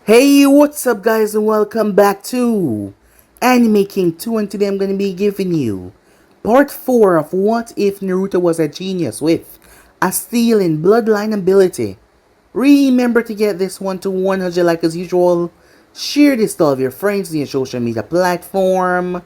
Hey, what's up guys and welcome back to Anime King 2, and today I'm going to be giving you part 4 of What If Naruto Was a Genius with a stealing bloodline ability. Remember to get this one to 100 like as usual, share this to all of your friends on your social media platform,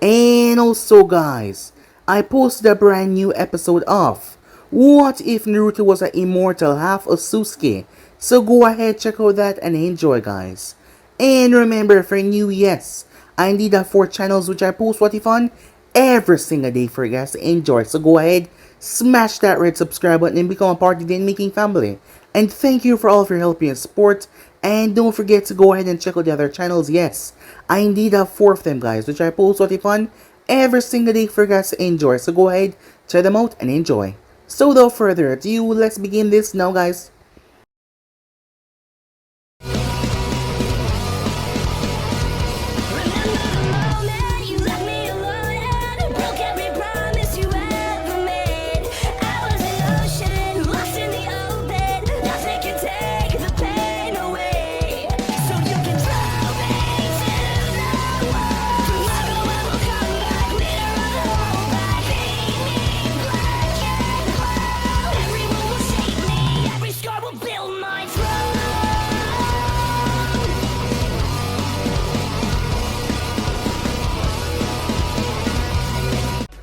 and also guys, I posted a brand new episode of What If Naruto Was an Immortal Half of Sasuke. So go ahead, check out that and enjoy guys. And remember, if you're new, yes, I indeed have 4 channels which I post what if on every single day for you guys to enjoy. So go ahead, smash that red subscribe button and become a part of the Making family. And thank you for all of your help and support. And don't forget to go ahead and check out the other channels. Yes, I indeed have 4 of them guys which I post what if on every single day for you guys to enjoy. So go ahead, check them out and enjoy. So without further ado, let's begin this now guys.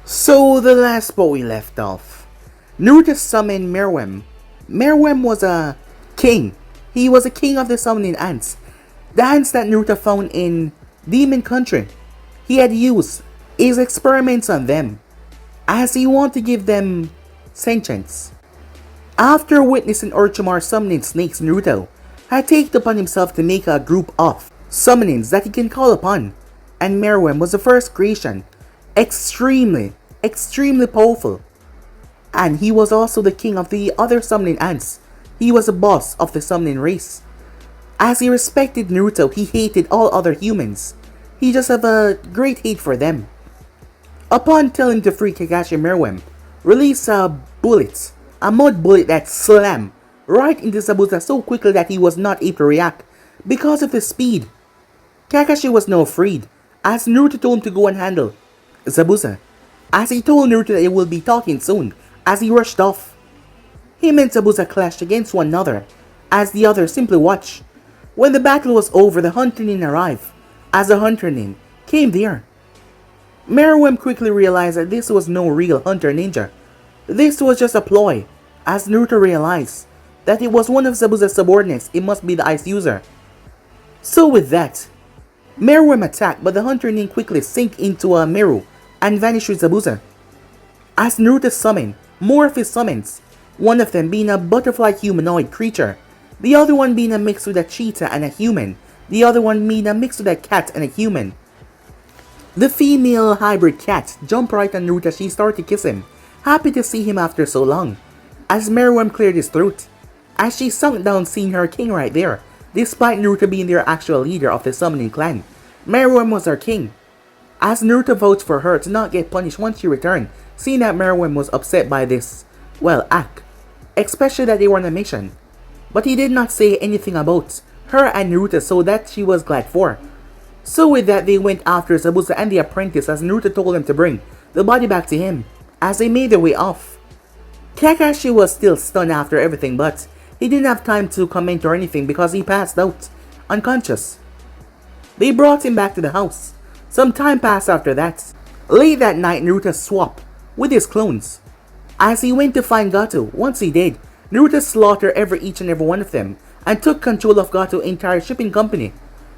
So the last spot we left off, Naruto summoned Meruem. Meruem was a king. He was a king of the summoning ants. The ants that Naruto found in Demon Country. He had used his experiments on them as he wanted to give them sentience. After witnessing Orochimaru summoning snakes, Naruto had taken upon himself to make a group of summonings that he can call upon. And Meruem was the first creation. Extremely powerful. And he was also the king of the other summoning ants. He was the boss of the summoning race. As he respected Naruto, he hated all other humans. He just had a great hate for them. Upon telling him to free Kakashi, Meruem released a bullet, a mud bullet that slammed right into Zabuza so quickly that he was not able to react because of the speed. Kakashi was now freed as Naruto told him to go and handle Zabuza, as he told Naruto that they will be talking soon, as he rushed off. Him and Zabuza clashed against one another, as the others simply watched. When the battle was over, the Hunter Nin arrived, as the Hunter Nin came there. Meruem quickly realized that this was no real Hunter Ninja. This was just a ploy, as Naruto realized that it was one of Zabuza's subordinates. It must be the Ice User. So with that, Meruem attacked, but the Hunter Nin quickly sank into a Meru and vanished with Zabuza. As Naruto summoned more of his summons, one of them being a butterfly humanoid creature, the other one being a mix with a cheetah and a human, the other one being a mix with a cat and a human. The female hybrid cat jumped right on Naruto as she started to kiss him, happy to see him after so long, as Meruem cleared his throat, as she sunk down seeing her king right there. Despite Naruto being their actual leader of the summoning clan, Meruem was her king. As Naruto votes for her to not get punished once she returned, seeing that Meruem was upset by this, act, especially that they were on a mission. But he did not say anything about her and Naruto, so that she was glad for. So with that, they went after Zabuza and the apprentice as Naruto told them to bring the body back to him, as they made their way off. Kakashi was still stunned after everything, but he didn't have time to comment or anything because he passed out, unconscious. They brought him back to the house. Some time passed after that. Late that night, Naruto swapped with his clones. As he went to find Gato, once he did, Naruto slaughtered each and every one of them and took control of Gato's entire shipping company.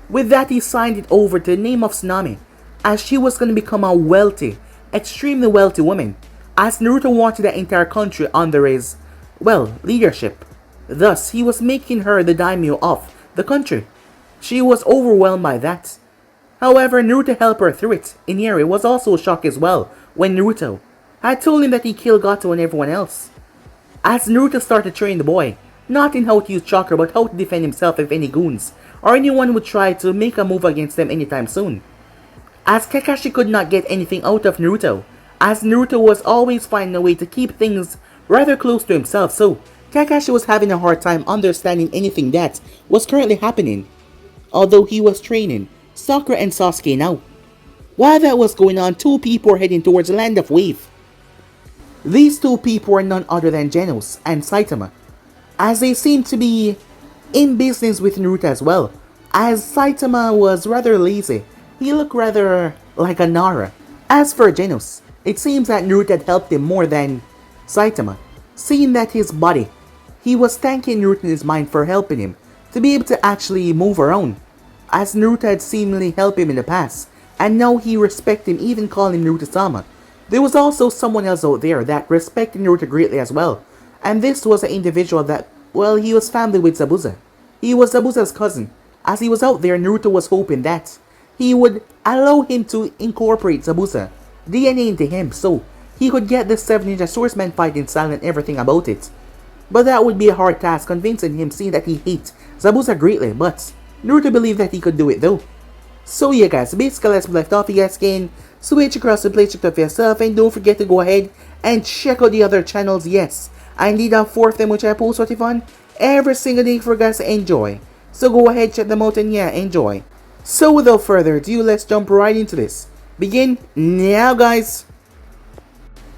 With that, he signed it over to the name of Tsunami, as she was going to become a wealthy, extremely wealthy woman, as Naruto wanted the entire country under his, leadership. Thus, he was making her the daimyo of the country. She was overwhelmed by that. However, Naruto helped her through it. Inieri was also shocked as well when Naruto had told him that he killed Gato and everyone else. As Naruto started to train the boy, not in how to use chakra but how to defend himself if any goons or anyone would try to make a move against them anytime soon. As Kakashi could not get anything out of Naruto, as Naruto was always finding a way to keep things rather close to himself, so Kakashi was having a hard time understanding anything that was currently happening. although he was training Sakura and Sasuke now. While that was going on, two people were heading towards the Land of Wave. These two people were none other than Genos and Saitama, as they seemed to be in business with Naruto as well, as Saitama was rather lazy. He looked rather like a Nara. As for Genos, it seems that Naruto had helped him more than Saitama, seeing that his body, he was thanking Naruto in his mind for helping him to be able to actually move around, as Naruto had seemingly helped him in the past, and now he respected him, even calling him Naruto-sama. There was also someone else out there that respected Naruto greatly as well, and this was an individual that, well, he was family with Zabuza. He was Zabuza's cousin. As he was out there, Naruto was hoping that he would allow him to incorporate Zabuza DNA into him, so he could get the 7 Ninja Swordsman fighting style and everything about it. But that would be a hard task, convincing him, seeing that he hates Zabuza greatly, but Naruto believed that he could do it though. So yeah guys, basically let's left off, you guys can switch across the play, check out for yourself, and don't forget to go ahead and check out the other channels. Yes, I indeed have 4 of them which I post for fun every single day for you guys to enjoy. So go ahead, check them out, and yeah, enjoy. So without further ado, let's jump right into this. Begin now guys.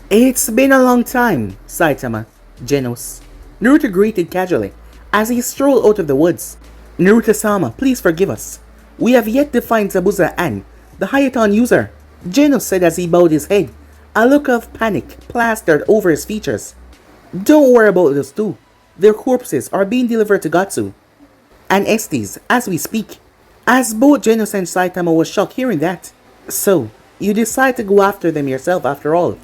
It's been a long time, Saitama, Genos. Naruto greeted casually as he strolled out of the woods. Naruto-sama, please forgive us. We have yet to find Zabuza and the Hayaton user, Genos said as he bowed his head, a look of panic plastered over his features. Don't worry about those two. Their corpses are being delivered to Gato and Estes as we speak. As both Genos and Saitama was shocked hearing that. So, you decide to go after them yourself after all.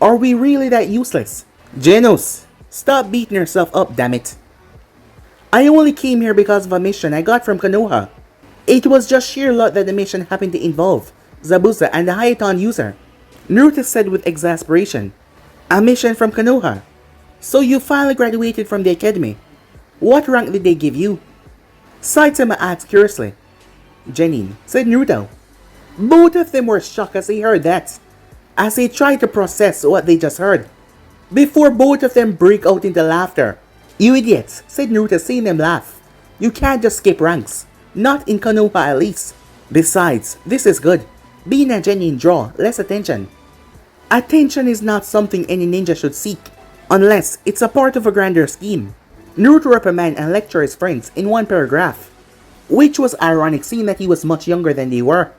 Are we really that useless? Genos, stop beating yourself up, damn it. I only came here because of a mission I got from Konoha. It was just sheer luck that the mission happened to involve Zabuza and the Hayaton user, Naruto said with exasperation. A mission from Konoha? So you finally graduated from the academy. What rank did they give you? Saitama asked curiously. Genin, said Naruto. Both of them were shocked as they heard that, as they tried to process what they just heard, before both of them break out into laughter. You idiots, said Naruto, seeing them laugh. You can't just skip ranks. Not in Konoha at least. Besides, this is good. Being a genuine draw, less attention. Attention is not something any ninja should seek, unless it's a part of a grander scheme. Naruto reprimanded and lectured his friends in one paragraph, which was ironic seeing that he was much younger than they were.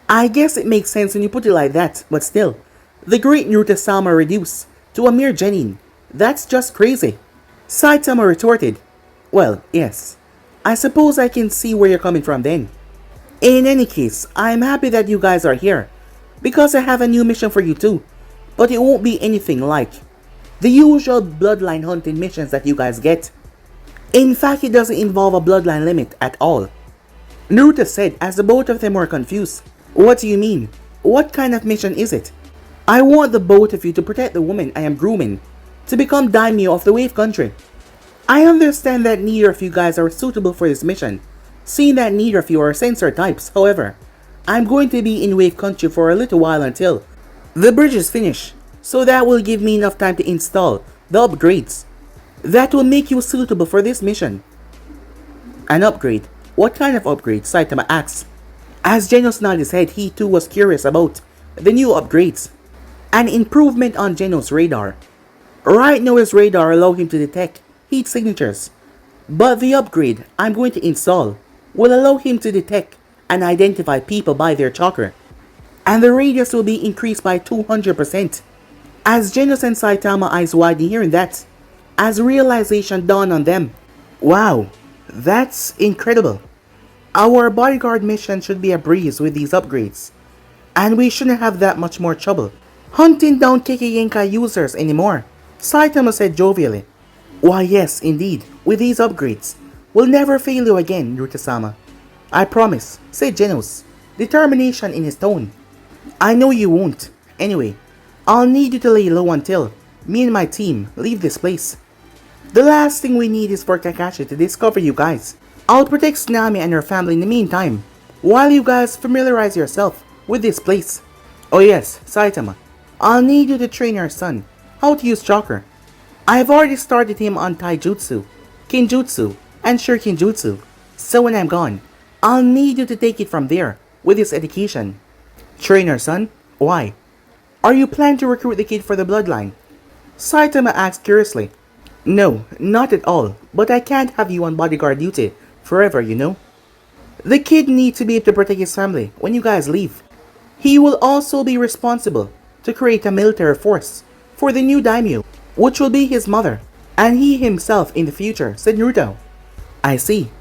I guess it makes sense when you put it like that, but still, the great Naruto-sama reduced to a mere genin. That's just crazy. Saitama retorted. Well, yes. I suppose I can see where you're coming from then. In any case, I'm happy that you guys are here, because I have a new mission for you too, but it won't be anything like the usual bloodline hunting missions that you guys get. In fact, it doesn't involve a bloodline limit at all. Naruto said as the both of them were confused. What do you mean? What kind of mission is it? I want the both of you to protect the woman I am grooming to become daimyo of the Wave Country. I understand that neither of you guys are suitable for this mission, seeing that neither of you are sensor types. However, I'm going to be in Wave Country for a little while until the bridge is finished, so that will give me enough time to install the upgrades that will make you suitable for this mission. An upgrade? What kind of upgrade? Saitama asked. As Genos nodded his head, he too was curious about the new upgrades. An improvement on Genos' radar. Right now his radar allows him to detect heat signatures, but the upgrade I'm going to install will allow him to detect and identify people by their chakra, and the radius will be increased by 200%. As Genos and Saitama eyes widened hearing that, as realization dawned on them. Wow, that's incredible. Our bodyguard mission should be a breeze with these upgrades, and we shouldn't have that much more trouble hunting down Kekigenkai users anymore, Saitama said jovially. Why yes, indeed, with these upgrades, we'll never fail you again, Naruto-sama. I promise, said Genos, determination in his tone. I know you won't. Anyway, I'll need you to lay low until me and my team leave this place. The last thing we need is for Kakashi to discover you guys. I'll protect Tsunami and her family in the meantime, while you guys familiarize yourself with this place. Oh yes, Saitama, I'll need you to train your son how to use chakra. I've already started him on Taijutsu, Kinjutsu, and Shuriken Jutsu, so when I'm gone, I'll need you to take it from there, with his education. Trainer, son? Why? Are you planning to recruit the kid for the bloodline? Saitama asked curiously. No, not at all, but I can't have you on bodyguard duty forever, you know. The kid needs to be able to protect his family when you guys leave. He will also be responsible to create a military force for the new daimyo, which will be his mother, and he himself in the future, said Naruto. I see.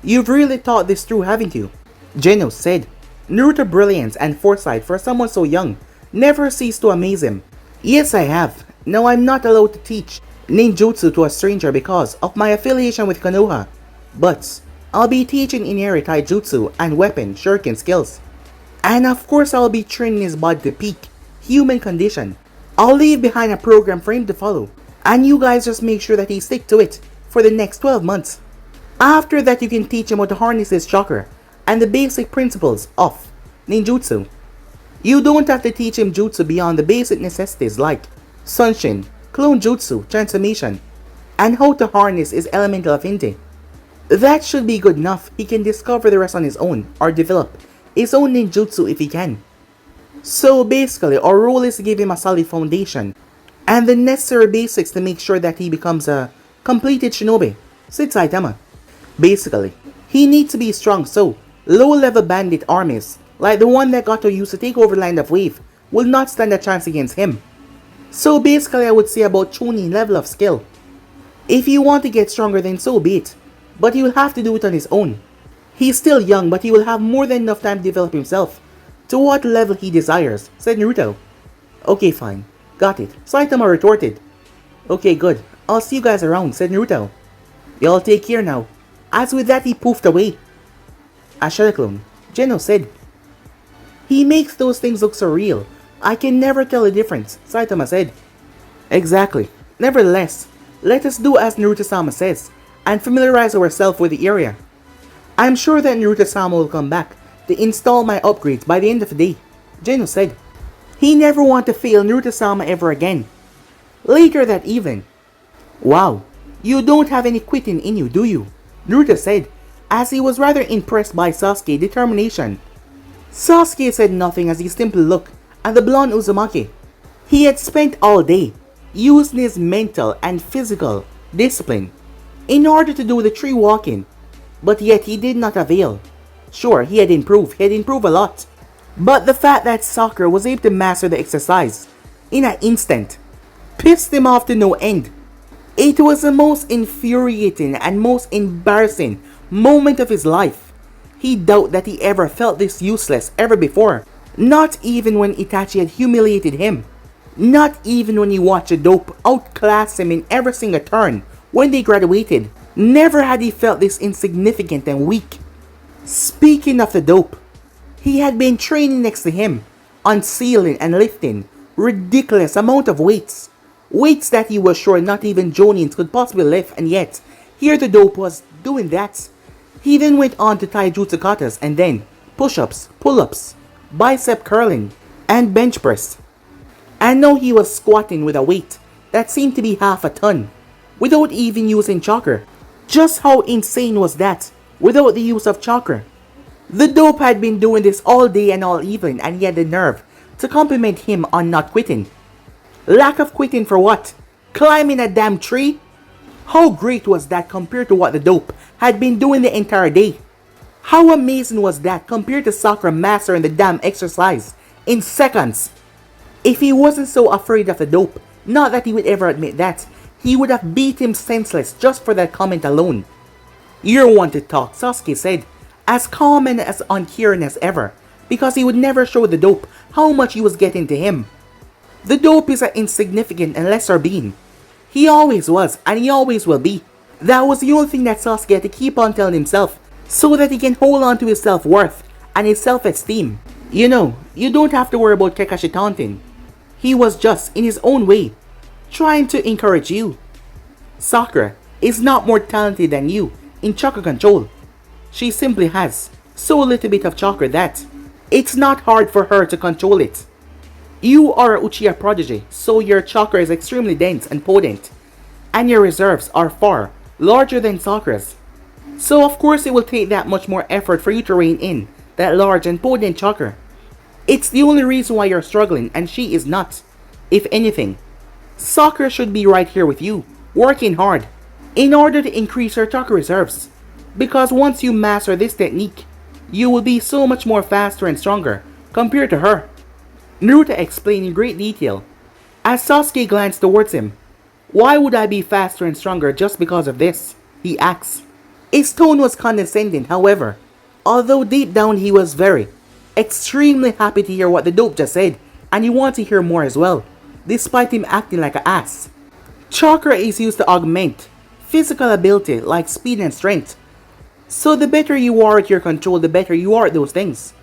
You've really thought this through, haven't you? Genos said. Naruto's brilliance and foresight for someone so young never ceased to amaze him. Yes, I have. Now I'm not allowed to teach ninjutsu to a stranger because of my affiliation with Konoha, but I'll be teaching Inari taijutsu and weapon shuriken skills. And of course I'll be training his body to peak human condition. I'll leave behind a program for him to follow, and you guys just make sure that he stick to it for the next 12 months. After that you can teach him how to harness his chakra and the basic principles of ninjutsu. You don't have to teach him jutsu beyond the basic necessities like sunshin, clone jutsu, transformation, and how to harness his elemental affinity. That should be good enough. He can discover the rest on his own or develop his own ninjutsu if he can. So basically our role is to give him a solid foundation and the necessary basics to make sure that he becomes a completed shinobi, said Saitama. Basically, he needs to be strong so low-level bandit armies like the one that Gato used to take over Land of Wave will not stand a chance against him. So basically I would say about Chunin level of skill. If you want to get stronger then so be it, but he will have to do it on his own. He's still young but he will have more than enough time to develop himself to what level he desires, said Naruto. Okay fine, got it, Saitama retorted. Okay good, I'll see you guys around, said Naruto. Y'all take care now. As with that he poofed away. A shadow clone, Genos said. He makes those things look so real. I can never tell the difference, Saitama said. Exactly. Nevertheless, let us do as Naruto-sama says, and familiarize ourselves with the area. I'm sure that Naruto-sama will come back to install my upgrades by the end of the day, Genos said. He never wanted to fail Naruto-sama ever again. Later that evening. Wow, you don't have any quitting in you, do you? Naruto said, as he was rather impressed by Sasuke's determination. Sasuke said nothing as he simply looked at the blonde Uzumaki. He had spent all day using his mental and physical discipline in order to do the tree walking, but yet he did not avail. Sure, he had improved a lot, but the fact that Sakura was able to master the exercise in an instant pissed him off to no end. It was the most infuriating and most embarrassing moment of his life. He doubted that he ever felt this useless ever before. Not even when Itachi had humiliated him. Not even when he watched a dope outclass him in every single turn when they graduated. Never had he felt this insignificant and weak. Speaking of the dope, he had been training next to him on sealing and lifting ridiculous amount of weights. Weights that he was sure not even Jonins could possibly lift, and yet here the dope was doing that. He then went on to taijutsu katas and then push-ups, pull-ups, bicep curling, and bench press. And now he was squatting with a weight that seemed to be half a ton, without even using chakra. Just how insane was that, without the use of chakra? The dope had been doing this all day and all evening, and he had the nerve to compliment him on not quitting. Lack of quitting for what? Climbing a damn tree? How great was that compared to what the dope had been doing the entire day? How amazing was that compared to Sakura mastering the damn exercise in seconds? If he wasn't so afraid of the dope, not that he would ever admit that, he would have beat him senseless just for that comment alone. You're one to talk, Sasuke said, as calm and as uncaring as ever, because he would never show the dope how much he was getting to him. The dope is an insignificant and lesser being. He always was, and he always will be. That was the only thing that Sasuke had to keep on telling himself, so that he can hold on to his self-worth and his self-esteem. You know, you don't have to worry about Kakashi taunting. He was just, in his own way, trying to encourage you. Sakura is not more talented than you in chakra control. She simply has so little bit of chakra that it's not hard for her to control it. You are a Uchiha prodigy, so your chakra is extremely dense and potent, and your reserves are far larger than Sakura's. So of course it will take that much more effort for you to rein in that large and potent chakra. It's the only reason why you're struggling and she is not. If anything, Sakura should be right here with you, working hard, in order to increase her chakra reserves. Because once you master this technique, you will be so much more faster and stronger compared to her. Naruto explained in great detail. As Sasuke glanced towards him, "Why would I be faster and stronger just because of this?" he asked. His tone was condescending, however, although deep down he was extremely happy to hear what the dope just said, and he wanted to hear more as well, despite him acting like an ass. Chakra is used to augment physical ability like speed and strength. So the better you are at your control, the better you are at those things.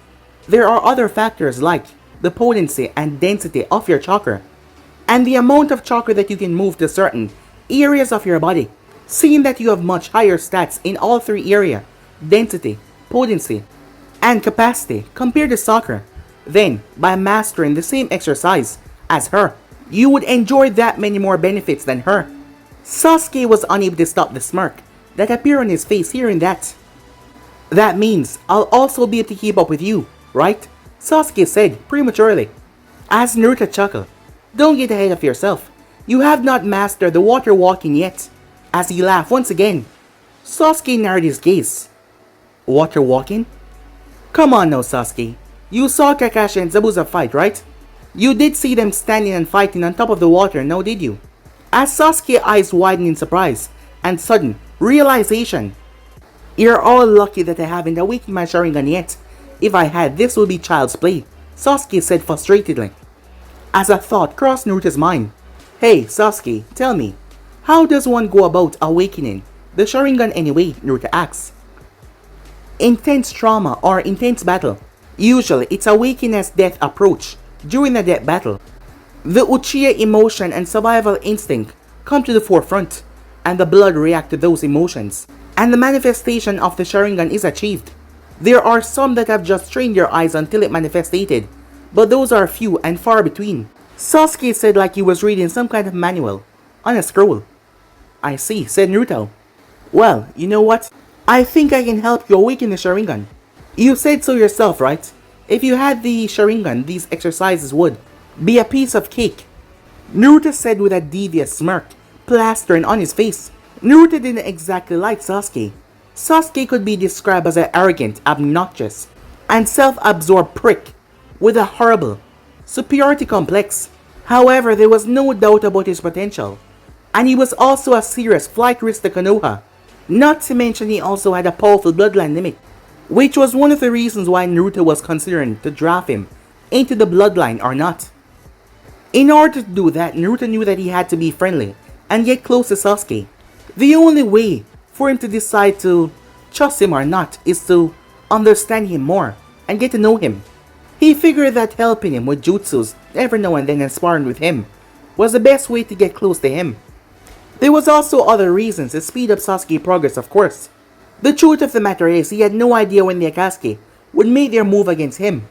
There are other factors like the potency and density of your chakra, and the amount of chakra that you can move to certain areas of your body. Seeing that you have much higher stats in all three areas, density, potency, and capacity compared to Sakura, then by mastering the same exercise as her, you would enjoy that many more benefits than her. Sasuke was unable to stop the smirk that appeared on his face hearing that. "That means I'll also be able to keep up with you, right?" Sasuke said prematurely. As Naruto chuckled, "Don't get ahead of yourself. You have not mastered the water walking yet." As he laughed once again, Sasuke narrowed his gaze. "Water walking? Come on now, Sasuke. You saw Kakashi and Zabuza fight, right? You did see them standing and fighting on top of the water, now did you?" As Sasuke's eyes widened in surprise and sudden realization. "You're all lucky that I haven't awakened my Sharingan yet. If I had, this would be child's play," Sasuke said frustratedly. As a thought crossed Naruto's mind. "Hey, Sasuke, tell me, how does one go about awakening the Sharingan anyway?" Naruto asks. "Intense trauma or intense battle. Usually, it's awakened as death approach during a death battle. The Uchiha emotion and survival instinct come to the forefront, and the blood react to those emotions, and the manifestation of the Sharingan is achieved. There are some that have just trained your eyes until it manifested, but those are few and far between," Sasuke said like he was reading some kind of manual on a scroll. "I see," said Naruto. "Well, you know what? I think I can help you awaken the Sharingan. You said so yourself, right? If you had the Sharingan, these exercises would be a piece of cake," Naruto said with a devious smirk plastering on his face. Naruto didn't exactly like Sasuke. Sasuke could be described as an arrogant, obnoxious, and self-absorbed prick with a horrible superiority complex. However, there was no doubt about his potential, and he was also a serious flight risk to Konoha. Not to mention he also had a powerful bloodline limit, which was one of the reasons why Naruto was considering to draft him into the bloodline or not. In order to do that, Naruto knew that he had to be friendly and get close to Sasuke. The only way for him to decide to trust him or not is to understand him more and get to know him. He figured that helping him with jutsus every now and then and sparring with him was the best way to get close to him. There was also other reasons to speed up Sasuke's progress, of course. The truth of the matter is he had no idea when the Akatsuki would make their move against him.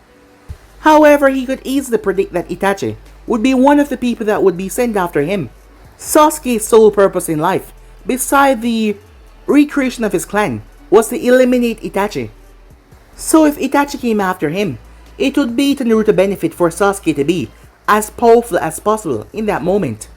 However, he could easily predict that Itachi would be one of the people that would be sent after him. Sasuke's sole purpose in life, beside the recreation of his clan, was to eliminate Itachi. So if Itachi came after him, it would be to Naruto's benefit for Sasuke to be as powerful as possible in that moment.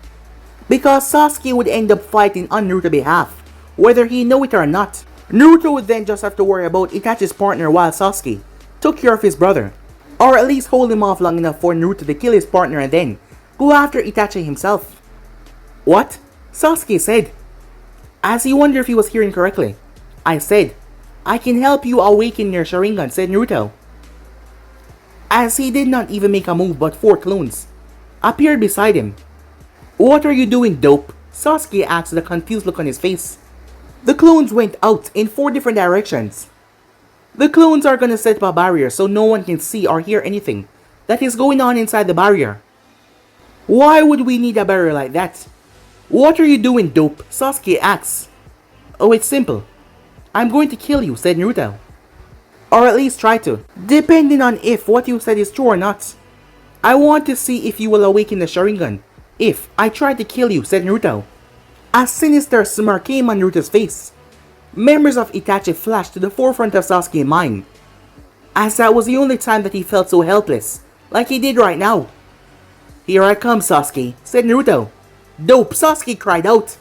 Because Sasuke would end up fighting on Naruto's behalf, whether he knew it or not. Naruto would then just have to worry about Itachi's partner while Sasuke took care of his brother. Or at least hold him off long enough for Naruto to kill his partner and then go after Itachi himself. "What?" Sasuke said, as he wondered if he was hearing correctly. "I said, I can help you awaken your Sharingan," said Naruto. As he did not even make a move, but 4 clones appeared beside him. "What are you doing, dope?" Sasuke asked with a confused look on his face. The clones went out in 4 different directions. The clones are gonna set up a barrier so no one can see or hear anything that is going on inside the barrier. "Why would we need a barrier like that?" "What are you doing, dope?" Sasuke asks. "Oh, it's simple. I'm going to kill you," said Naruto. "Or at least try to, depending on if what you said is true or not. I want to see if you will awaken the Sharingan if I try to kill you," said Naruto. A sinister smirk came on Naruto's face. Memories of Itachi flashed to the forefront of Sasuke's mind, as that was the only time that he felt so helpless, like he did right now. "Here I come, Sasuke," said Naruto. "Dope," Sasuke cried out,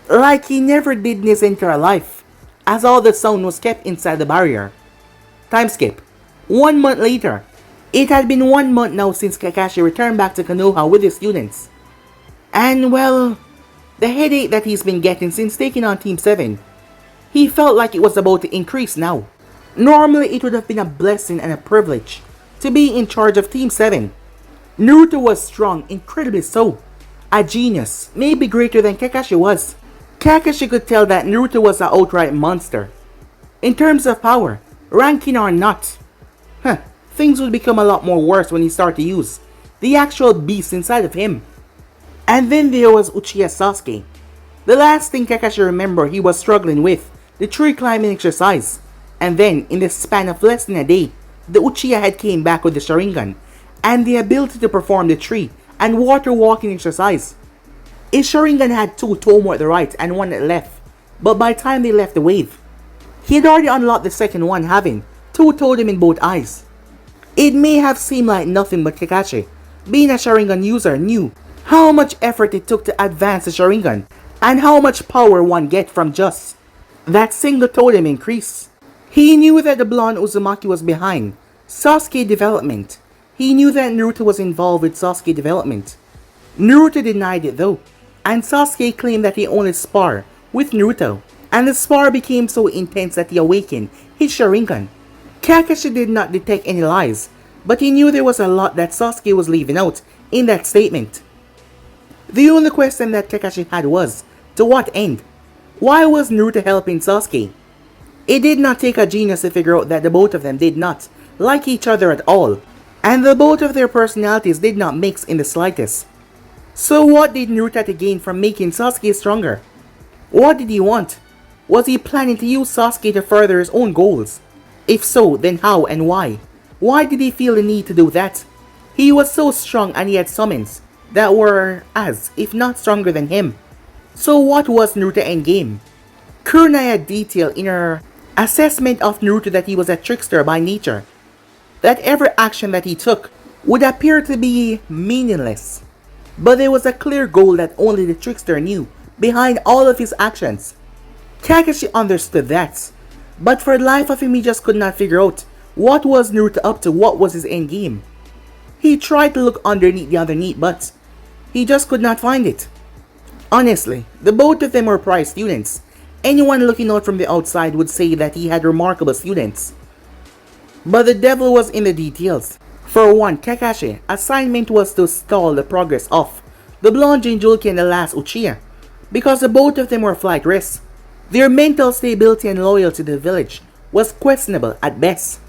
like he never did in his entire life, as all the sound was kept inside the barrier. Time skip. 1 month later. It had been 1 month now since Kakashi returned back to Konoha with his students. And well, the headache that he's been getting since taking on Team 7, he felt like it was about to increase now. Normally it would have been a blessing and a privilege to be in charge of Team 7. Naruto was strong, incredibly so. A genius, maybe greater than Kakashi was. Kakashi could tell that Naruto was an outright monster. In terms of power, ranking or not, things would become a lot more worse when he started to use the actual beast inside of him. And then there was Uchiha Sasuke. The last thing Kakashi remembered he was struggling with, the tree climbing exercise. And then, in the span of less than a day, the Uchiha had came back with the Sharingan, and the ability to perform the tree and water walking exercise. His Sharingan had 2 Tomo at the right and 1 at the left, but by the time they left the wave, he had already unlocked the second one, having 2 totem in both eyes. It may have seemed like nothing, but Kakashi, being a Sharingan user, knew how much effort it took to advance the Sharingan, and how much power one gets from just that single totem increase. He knew that the blonde Uzumaki was behind Sasuke development. He knew that Naruto was involved with Sasuke development. Naruto denied it though, and Sasuke claimed that he only sparred with Naruto, and the spar became so intense that he awakened his Sharingan. Kakashi did not detect any lies, but he knew there was a lot that Sasuke was leaving out in that statement. The only question that Kakashi had was, to what end? Why was Naruto helping Sasuke? It did not take a genius to figure out that the both of them did not like each other at all, and the both of their personalities did not mix in the slightest. So what did Naruto have to gain from making Sasuke stronger? What did he want? Was he planning to use Sasuke to further his own goals? If so, then how and why? Why did he feel the need to do that? He was so strong and he had summons that were as, if not stronger than him. So what was Naruto's endgame? Kurenai had detailed in her assessment of Naruto that he was a trickster by nature. That every action that he took would appear to be meaningless. But there was a clear goal that only the trickster knew behind all of his actions. Kakashi understood that, but for the life of him he just could not figure out what was Naruto up to, what was his endgame. He tried to look underneath the underneath, but he just could not find it. Honestly, the both of them were prize students. Anyone looking out from the outside would say that he had remarkable students. But the devil was in the details. For one, Kakashi's assignment was to stall the progress of the blonde Jinchuriki and the last Uchiha, because the both of them were flight risks. Their mental stability and loyalty to the village was questionable at best.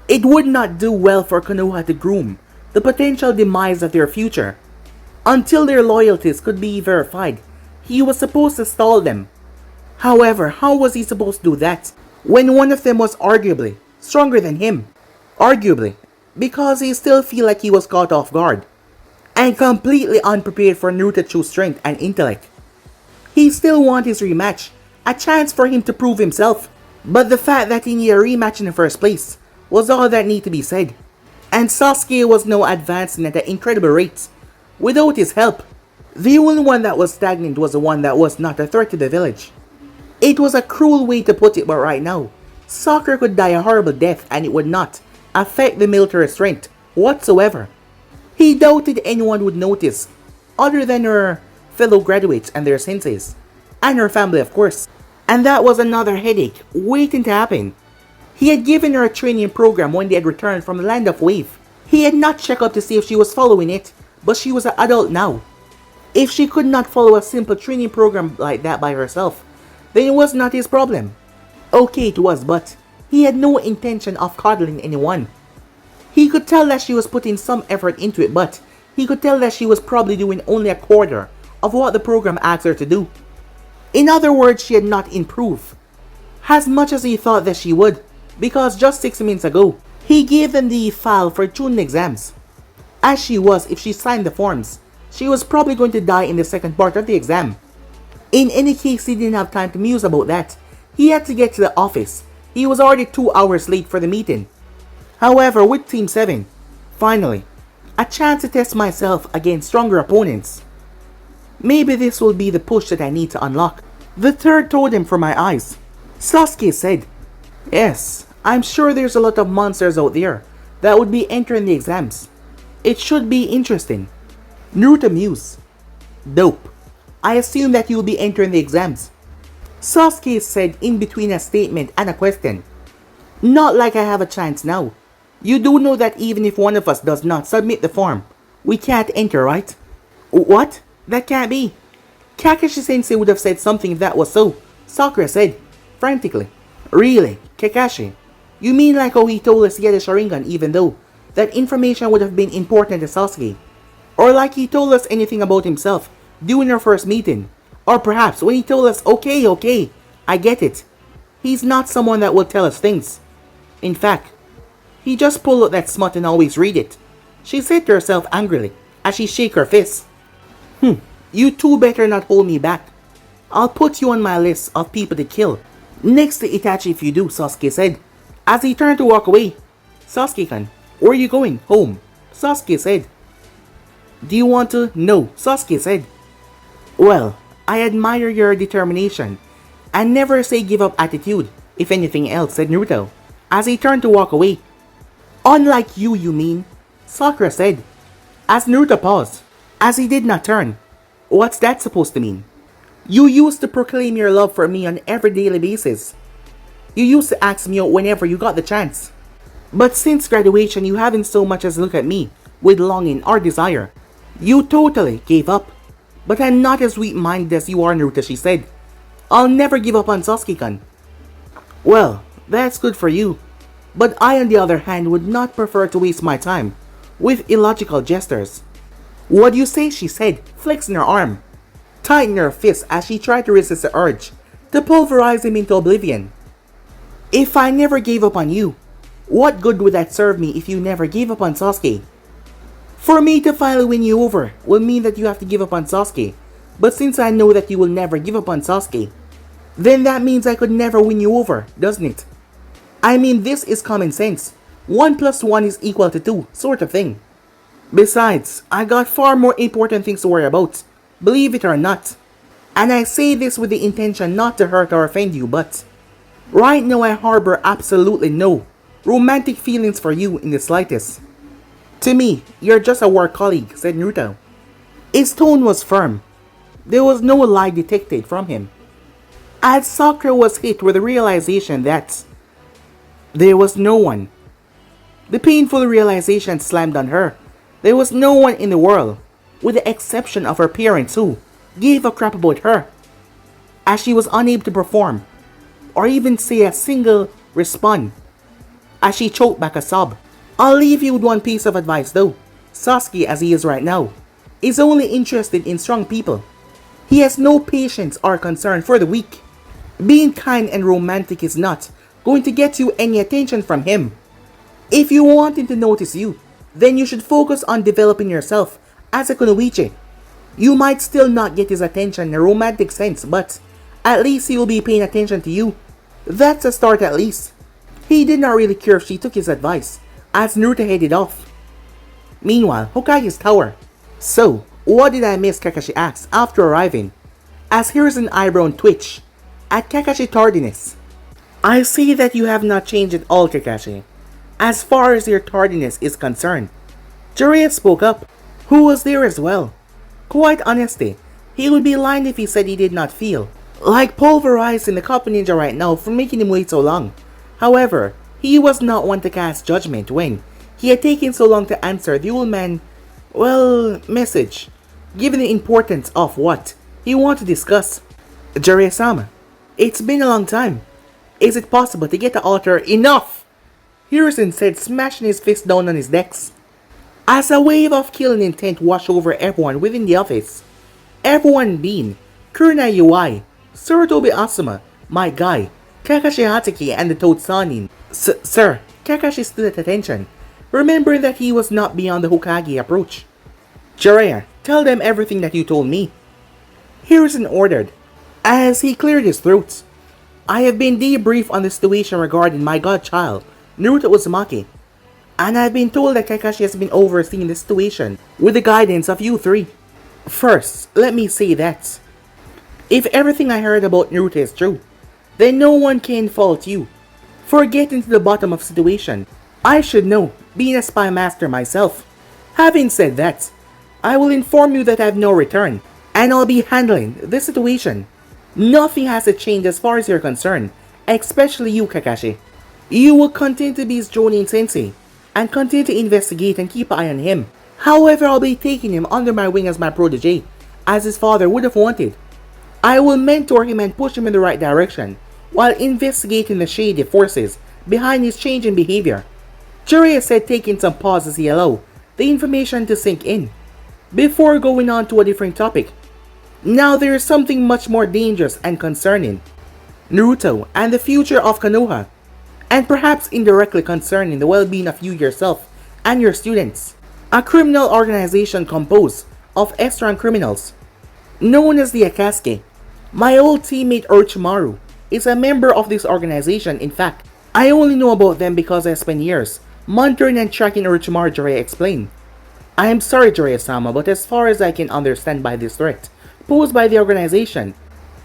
It would not do well for Konoha to groom the potential demise of their future. Until their loyalties could be verified, he was supposed to stall them. However, how was he supposed to do that when one of them was arguably stronger than him? Arguably, because he still felt like he was caught off guard and completely unprepared for Naruto's true strength and intellect. He still wanted his rematch, a chance for him to prove himself, but the fact that he needed a rematch in the first place was all that needed to be said. And Sasuke was now advancing at an incredible rate without his help. The only one that was stagnant was the one that was not a threat to the village. It was a cruel way to put it, but right now, Sakura could die a horrible death and it would not affect the military strength whatsoever. He doubted anyone would notice, other than her fellow graduates and their senseis, and her family of course. And that was another headache waiting to happen. He had given her a training program when they had returned from the Land of Wave. He had not checked up to see if she was following it, but she was an adult now. If she could not follow a simple training program like that by herself, then it was not his problem. Okay, it was, but he had no intention of coddling anyone. He could tell that she was putting some effort into it, but he could tell that she was probably doing only a quarter of what the program asked her to do. In other words, she had not improved as much as he thought that she would, because just 6 minutes ago, he gave them the file for Chunin exams. As she was, if she signed the forms, she was probably going to die in the second part of the exam. In any case, he didn't have time to muse about that. He had to get to the office. He was already 2 hours late for the meeting. However, with Team 7, finally, a chance to test myself against stronger opponents. Maybe this will be the push that I need to unlock. The third totem for my eyes. Sasuke said, "Yes, I'm sure there's a lot of monsters out there that would be entering the exams. It should be interesting." Naruto mused, "Dope. I assume that you'll be entering the exams." Sasuke said in between a statement and a question, "Not like I have a chance now. You do know that even if one of us does not submit the form, we can't enter, right?" "What? That can't be." Kakashi-sensei would have said something if that was so, Sakura said, frantically. "Really, Kakashi? You mean like how he told us he had a Sharingan even though that information would have been important to Sasuke? Or like he told us anything about himself during our first meeting? Or perhaps when he told us, okay, I get it. He's not someone that will tell us things. In fact, he just pulled out that smut and always read it," she said to herself angrily as she shook her fist. You two better not hold me back. I'll put you on my list of people to kill. Next to Itachi if you do," Sasuke said, as he turned to walk away. "Sasuke-kan, where are you going?" "Home," Sasuke said. "Do you want to?" "No," Sasuke said. "Well, I admire your determination and never say give up attitude, if anything else," said Naruto, as he turned to walk away. "Unlike you mean?" Sakura said, as Naruto paused, as he did not turn. "What's that supposed to mean?" "You used to proclaim your love for me on every daily basis. You used to ask me out whenever you got the chance. But since graduation, you haven't so much as looked at me with longing or desire. You totally gave up. But I'm not as weak-minded as you are, Naruto," she said. "I'll never give up on Sasuke-kan." "Well, that's good for you. But I, on the other hand, would not prefer to waste my time with illogical gestures." "What do you say?" she said, flexing her arm, tightening her fist as she tried to resist the urge to pulverize him into oblivion. "If I never gave up on you, what good would that serve me if you never gave up on Sasuke? For me to finally win you over will mean that you have to give up on Sasuke, but since I know that you will never give up on Sasuke, then that means I could never win you over, doesn't it? I mean, this is common sense. 1 + 1 is equal to 2, sort of thing. Besides, I got far more important things to worry about, believe it or not. And I say this with the intention not to hurt or offend you, but right now I harbor absolutely no romantic feelings for you in the slightest. To me, you're just a work colleague," said Naruto. His tone was firm. There was no lie detected from him. As Sakura was hit with the realization that there was no one. The painful realization slammed on her. There was no one in the world, with the exception of her parents, who gave a crap about her, as she was unable to perform, or even say a single respond, as she choked back a sob. "I'll leave you with one piece of advice though. Sasuke, as he is right now, is only interested in strong people. He has no patience or concern for the weak. Being kind and romantic is not going to get you any attention from him. If you want him to notice you, then you should focus on developing yourself as a kunoichi. You might still not get his attention in a romantic sense, but at least he will be paying attention to you. That's a start at least." He did not really care if she took his advice, as Naruto headed off. Meanwhile, Hokage's tower. "So, what did I miss?" Kakashi asked after arriving, as Hiruzen eyebrow twitched at Kakashi's tardiness. "I see that you have not changed at all, Kakashi, as far as your tardiness is concerned." Jiraiya spoke up, who was there as well. Quite honestly, he would be lying if he said he did not feel like pulverizing the Cup Ninja right now for making him wait so long. However, he was not one to cast judgment when he had taken so long to answer the old man, message, given the importance of what he wanted to discuss. "Jiraiya-sama, it's been a long time. Is it possible to get the altar?" "Enough!" Hiruzen said, smashing his fist down on his desk, as a wave of killing intent washed over everyone within the office. Everyone being Kurina Ui, Sarutobi Asuma, my guy, Kakashi Hatake, and the Toad Sanin. Sir, Kakashi stood at attention, remembering that he was not beyond the Hokage approach. "Jiraiya, tell them everything that you told me," Hiruzen ordered, as he cleared his throat. I have been debriefed on the situation regarding my godchild, Naruto Uzumaki, and I've been told that Kakashi has been overseeing the situation with the guidance of you three. First, let me say that if everything I heard about Naruto is true, then no one can fault you for getting to the bottom of the situation. I should know, being a spy master myself. Having said that, I will inform you that I have no return, and I'll be handling this situation. Nothing has to change as far as you're concerned, especially you, Kakashi. You will continue to be his Jonin sensei, and continue to investigate and keep an eye on him. However, I'll be taking him under my wing as my protege, as his father would have wanted. I will mentor him and push him in the right direction, while investigating the shady forces behind his change in behavior. Jiraiya said, taking some pause as he allowed the information to sink in, before going on to a different topic. Now there is something much more dangerous and concerning Naruto and the future of Konoha, and perhaps indirectly concerning the well-being of you yourself and your students. A criminal organization composed of extra criminals, known as the Akatsuki. My old teammate Orochimaru is a member of this organization. In fact, I only know about them because I spent years monitoring and tracking Orochimaru, Jiraiya explained. I am sorry, Jiraiya-sama, but as far as I can understand by this threat posed by the organization,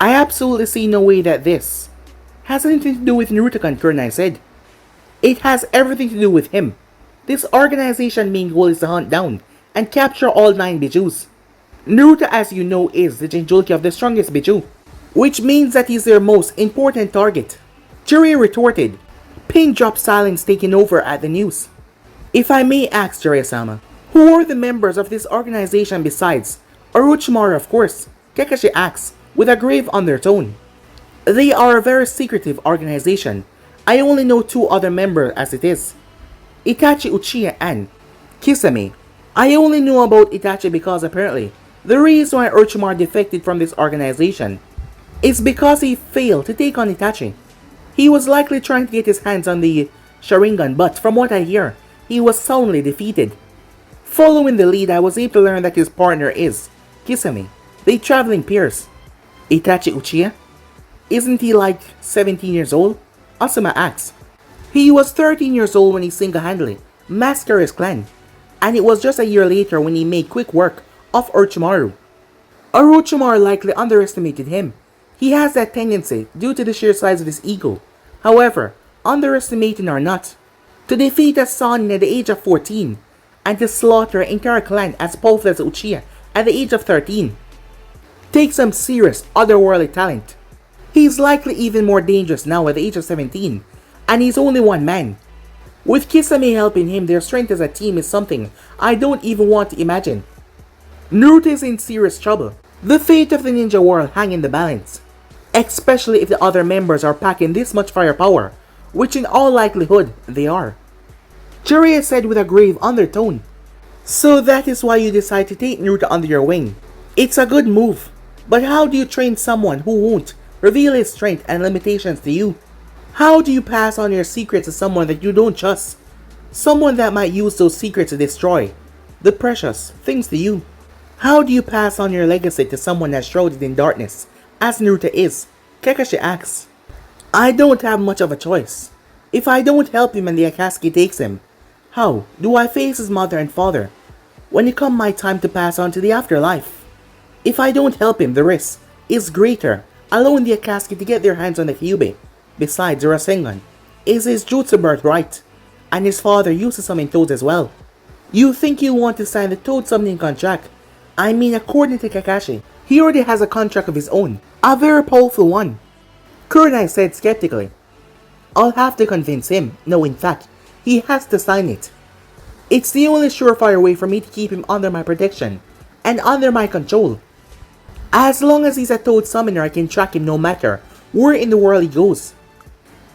I absolutely see no way that this has anything to do with Naruto-kun, Kurenai said. It has everything to do with him. This organization main goal is to hunt down and capture all 9 Bijus. Naruto, as you know, is the Jinchuriki of the strongest Biju, which means that he's their most important target. Jiraiya retorted, pin drop silence taking over at the news. If I may ask, Jiraiya-sama, who are the members of this organization besides Orochimaru, of course? Kakashi asks, with a grave undertone. They are a very secretive organization. I only know 2 other members as it is, Itachi Uchiha and Kisame. I only know about Itachi because apparently the reason why Orochimaru defected from this organization is because he failed to take on Itachi. He was likely trying to get his hands on the Sharingan, but from what I hear, he was soundly defeated. Following the lead, I was able to learn that his partner is Kisame, the traveling peers. Itachi Uchiha? Isn't he like 17 years old? Asuma asks. He was 13 years old when he single-handedly massacred his clan, and it was just a year later when he made quick work of Orochimaru. Orochimaru likely underestimated him. He has that tendency due to the sheer size of his ego. However, underestimating or not, to defeat a Sanin at the age of 14 and to slaughter an entire clan as powerful as Uchiha at the age of 13 takes some serious otherworldly talent. He's likely even more dangerous now at the age of 17, and he's only one man. With Kisame helping him, their strength as a team is something I don't even want to imagine. Naruto is in serious trouble. The fate of the ninja world hang in the balance, especially if the other members are packing this much firepower, which in all likelihood they are. Jiraiya said with a grave undertone. So that is why you decide to take Naruto under your wing. It's a good move, but how do you train someone who won't reveal his strength and limitations to you? How do you pass on your secrets to someone that you don't trust? Someone that might use those secrets to destroy the precious things to you. How do you pass on your legacy to someone that's shrouded in darkness, as Naruto is? Kakashi asks. I don't have much of a choice. If I don't help him and the Akatsuki takes him, how do I face his mother and father when it comes my time to pass on to the afterlife? If I don't help him, the risk is greater, allowing the Akatsuki to get their hands on the Kyuubi. Besides, the Rasengan is his jutsu birthright, and his father uses summon toads as well. You think you want to sign the toad summoning contract? I mean, according to Kakashi, he already has a contract of his own, a very powerful one. Kurenai said skeptically. I'll have to convince him. No, in fact, he has to sign it. It's the only surefire way for me to keep him under my protection and under my control. As long as he's a toad summoner, I can track him no matter where in the world he goes.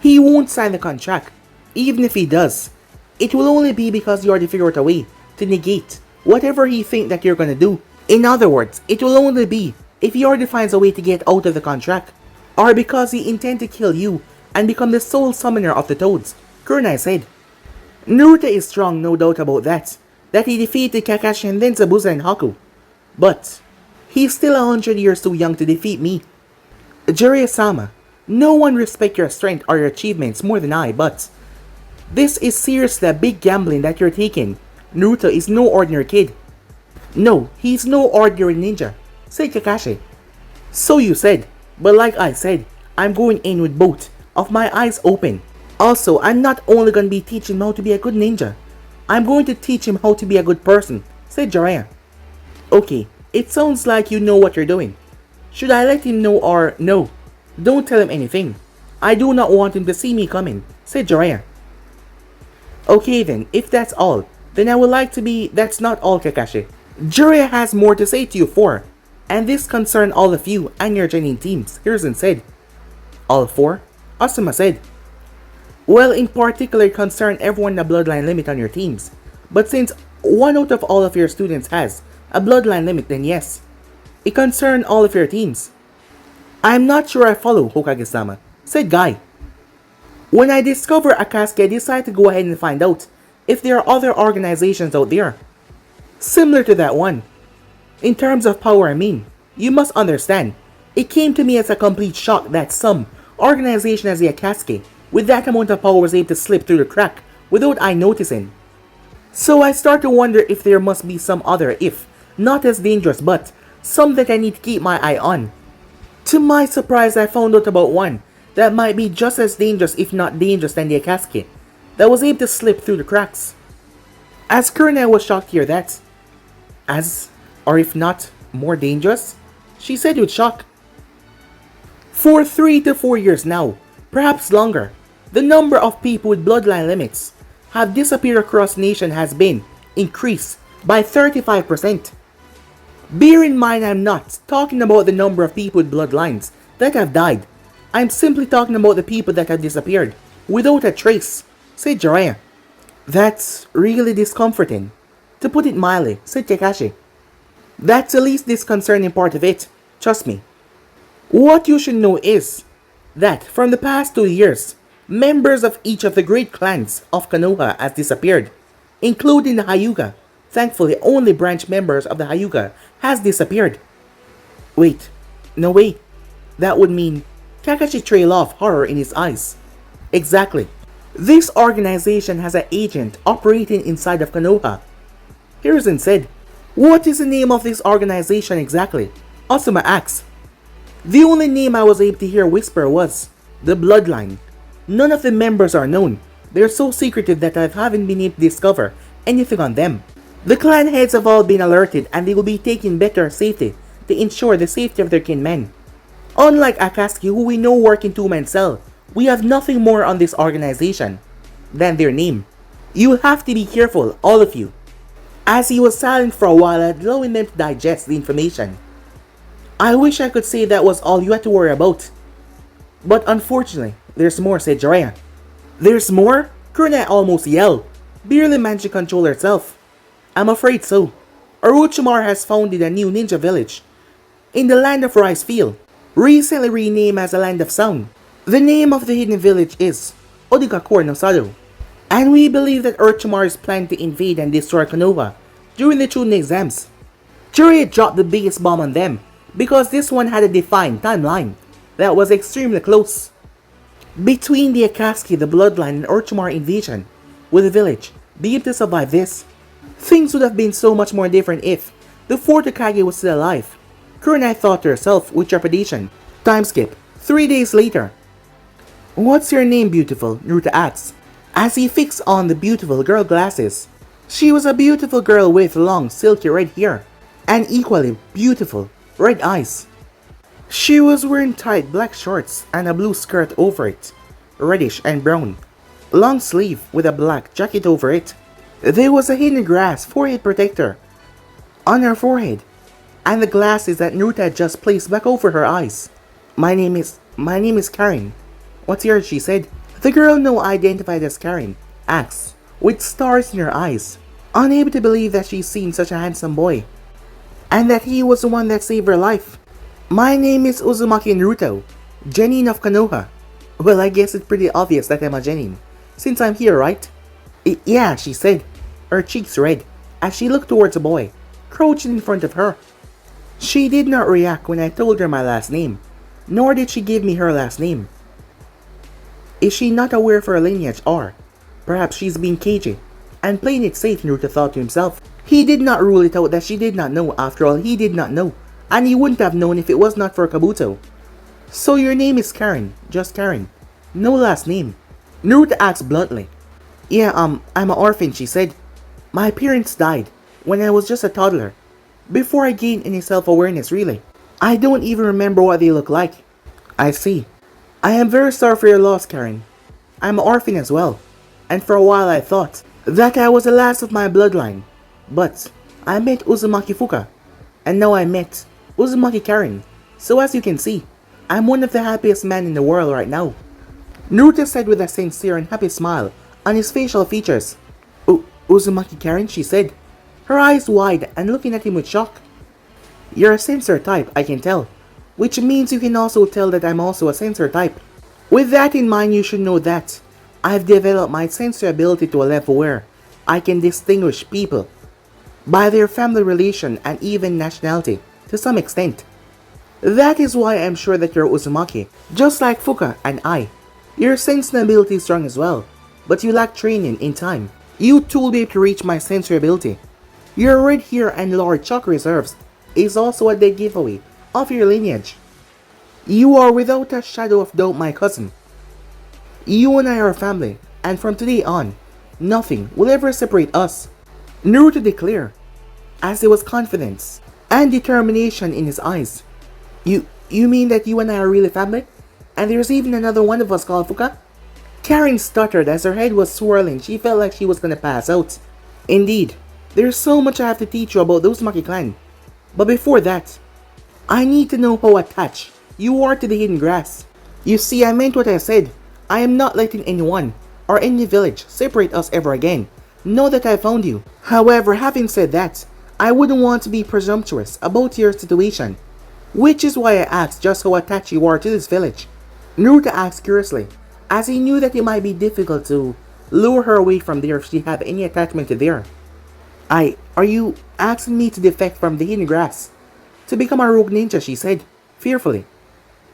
He won't sign the contract. Even if he does, it will only be because you already figured out a way to negate whatever he thinks that you're gonna do. In other words, it will only be if he already finds a way to get out of the contract, or because he intends to kill you and become the sole summoner of the toads, Kurenai said. Naruto is strong, no doubt about that he defeated Kakashi and then Zabuza and Haku. But he's still 100 years too young to defeat me. Jiraiya-sama, No one respects your strength or your achievements more than I, but this is seriously a big gambling that you're taking. Naruto is no ordinary kid. No, he's no ordinary ninja, said Kakashi. So you said, but like I said, I'm going in with both of my eyes open. Also, I'm not only going to be teaching him how to be a good ninja, I'm going to teach him how to be a good person, said Jiraiya. Okay, it sounds like you know what you're doing. Should I let him know or no? Don't tell him anything. I do not want him to see me coming, said Jiraiya. Okay then, if that's all, then I would like to be... That's not all, Kakashi. Jiraiya has more to say to you four, and this concerns all of you and your Genin teams, Hiruzen said. All four? Asuma said. Well, in particular concern everyone the bloodline limit on your teams, but since one out of all of your students has a bloodline limit, then yes, it concerns all of your teams. I'm not sure I follow, Hokage-sama, said Guy. When I discovered Akatsuki, I decided to go ahead and find out if there are other organizations out there similar to that one. In terms of power, I mean, you must understand, it came to me as a complete shock that some organization as the Akatsuki with that amount of power was able to slip through the crack without I noticing. So I start to wonder if there must be some other, if not as dangerous, but some that I need to keep my eye on. To my surprise, I found out about one that might be just as dangerous, if not dangerous, than the Akatsuki, that was able to slip through the cracks. As Karin was shocked to hear that. As, or if not, more dangerous? She said with shock. For 3 to 4 years now, perhaps longer, the number of people with bloodline limits have disappeared across the nation has been increased by 35%. Bear in mind, I'm not talking about the number of people with bloodlines that have died. I'm simply talking about the people that have disappeared without a trace, said Jiraiya. That's really discomforting, to put it mildly, said Kakashi. That's the least disconcerting part of it, trust me. What you should know is that from the past 2 years, members of each of the great clans of Konoha has disappeared, including the Hyuga. Thankfully, only branch members of the Hyuga has disappeared. Wait, no way. That would mean Kakashi trailed off, horror in his eyes. Exactly. This organization has an agent operating inside of Konoha. Hiruzen said, what is the name of this organization exactly? Asuma asked. The only name I was able to hear whisper was the Bloodline. None of the members are known. They're so secretive that I haven't been able to discover anything on them. The clan heads have all been alerted and they will be taking better safety to ensure the safety of their kinmen. Unlike Akatsuki, who we know work in two-man cell, we have nothing more on this organization than their name. You have to be careful, all of you. As he was silent for a while, allowing them to digest the information. I wish I could say that was all you had to worry about. But unfortunately, there's more, said Jiraiya. There's more? Kurina almost yelled, barely managed to control herself. I'm afraid so. Orochimaru has founded a new ninja village in the land of Rice Field, recently renamed as the Land of Sound. The name of the hidden village is Odikakor no Sado, and we believe that Orochimaru is planning to invade and destroy Konoha during the Chunin exams. Jiraiya dropped the biggest bomb on them because this one had a defined timeline that was extremely close. Between the Akatsuki, the Bloodline, and Orochimaru invasion, will the village be able to survive this? Things would have been so much more different if the 4th Hokage was still alive. Kurina thought to herself with trepidation. Time skip. 3 days later. What's your name, beautiful? Naruto asked, as he fixed on the beautiful girl glasses. She was a beautiful girl with long, silky red hair and equally beautiful red eyes. She was wearing tight black shorts and a blue skirt over it, reddish and brown, long sleeve with a black jacket over it. There was a hidden glass forehead protector on her forehead, and the glasses that Naruto had just placed back over her eyes. My name is Karin. What's yours? She said. The girl now identified as Karin asked, with stars in her eyes, unable to believe that she's seen such a handsome boy, and that he was the one that saved her life. My name is Uzumaki Naruto, Genin of Konoha. Well, I guess it's pretty obvious that I'm a Genin, since I'm here, right? Yeah, she said, her cheeks red, as she looked towards the boy, crouching in front of her. She did not react when I told her my last name, nor did she give me her last name. Is she not aware of her lineage, or perhaps she's being cagey and playing it safe, Naruto thought to himself. He did not rule it out that she did not know. After all, he did not know, and he wouldn't have known if it was not for Kabuto. So your name is Karin, just Karin. No last name. Naruto asked bluntly. Yeah, I'm an orphan, she said. My parents died when I was just a toddler, before I gained any self-awareness really. I don't even remember what they look like. I see. I am very sorry for your loss, Karin. I'm an orphan as well, and for a while I thought that I was the last of my bloodline. But I met Uzumaki Fuka, and now I met Uzumaki Karin. So as you can see, I'm one of the happiest men in the world right now. Naruto said with a sincere and happy smile on his facial features. Uzumaki Karin, she said, her eyes wide and looking at him with shock. You're a sensor type, I can tell, which means you can also tell that I'm also a sensor type. With that in mind, you should know that I've developed my sensor ability to a level where I can distinguish people by their family relation and even nationality to some extent. That is why I'm sure that you're Uzumaki, just like Fuka and I. Your sensing ability is strong as well, but you lack training in time. You too will be able to reach my sensory ability. Your red hair and lower chakra reserves is also a dead giveaway of your lineage. You are without a shadow of doubt my cousin. You and I are family, and from today on, nothing will ever separate us. Naruto declared, as there was confidence and determination in his eyes. You mean that you and I are really family? And there's even another one of us called Fuka? Karin stuttered as her head was swirling. She felt like she was gonna pass out. Indeed, there's so much I have to teach you about the Uzumaki clan. But before that, I need to know how attached you are to the hidden grass. You see, I meant what I said. I am not letting anyone or any village separate us ever again. Know that I found you. However, having said that, I wouldn't want to be presumptuous about your situation, which is why I asked just how attached you are to this village. Naruto asked curiously, as he knew that it might be difficult to lure her away from there if she had any attachment to there. Are you asking me to defect from the hidden grass to become a rogue ninja, she said, fearfully.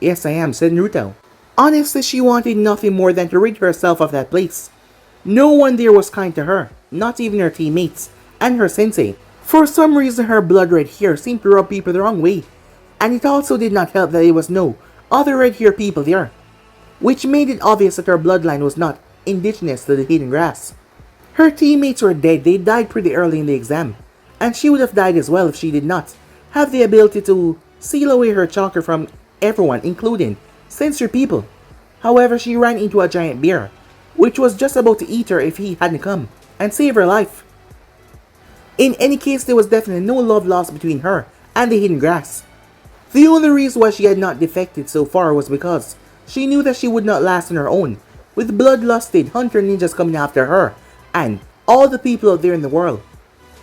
Yes, I am, said Naruto. Honestly, she wanted nothing more than to rid herself of that place. No one there was kind to her, not even her teammates and her sensei. For some reason, her blood red hair seemed to rub people the wrong way, and it also did not help that there was no other red hair people there, which made it obvious that her bloodline was not indigenous to the hidden grass. Her teammates were dead. They died pretty early in the exam, and she would have died as well if she did not have the ability to seal away her chakra from everyone, including sensory people. However, she ran into a giant bear, which was just about to eat her if he hadn't come and save her life. In any case, there was definitely no love lost between her and the hidden grass. The only reason why she had not defected so far was because she knew that she would not last on her own, with bloodlusted hunter ninjas coming after her and all the people out there in the world.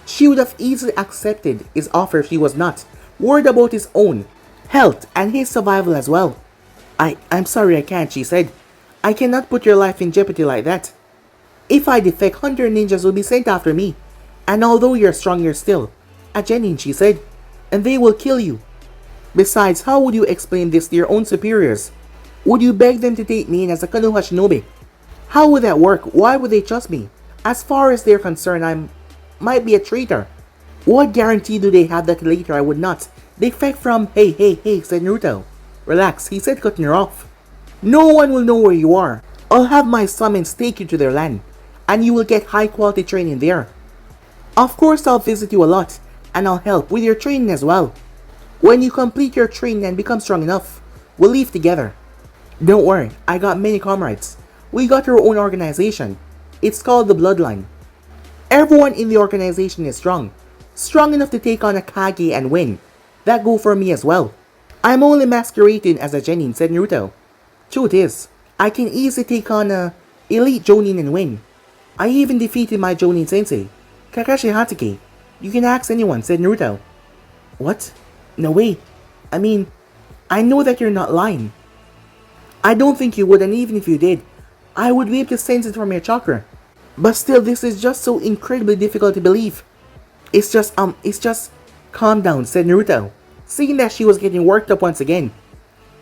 She would have easily accepted his offer if she was not worried about his own health and his survival as well. I'm sorry I can't, she said. I cannot put your life in jeopardy like that. If I defect, hunter ninjas will be sent after me. And although you're strong, you're still a genin, she said, and they will kill you. Besides, how would you explain this to your own superiors? Would you beg them to take me in as a Konoha shinobi? How would that work? Why would they trust me? As far as they're concerned, I might be a traitor. What guarantee do they have that later I would not defect from? Hey, said Naruto. Relax, he said, cutting her off. No one will know where you are. I'll have my summons take you to their land, and you will get high quality training there. Of course, I'll visit you a lot, and I'll help with your training as well. When you complete your training and become strong enough, we'll leave together. Don't worry, I got many comrades. We got our own organization. It's called the Bloodline. Everyone in the organization is strong enough to take on a Kage and win. That go for me as well. I'm only masquerading as a genin, said Naruto. Truth is, I can easily take on a elite jonin and win. I even defeated my jonin sensei, Kakashi Hatake. You can ask anyone, said Naruto. What? No way. I mean, I know that you're not lying. I don't think you would, and even if you did, I would be able to sense it from your chakra. But still, this is just so incredibly difficult to believe. It's just, calm down, said Naruto, seeing that she was getting worked up once again.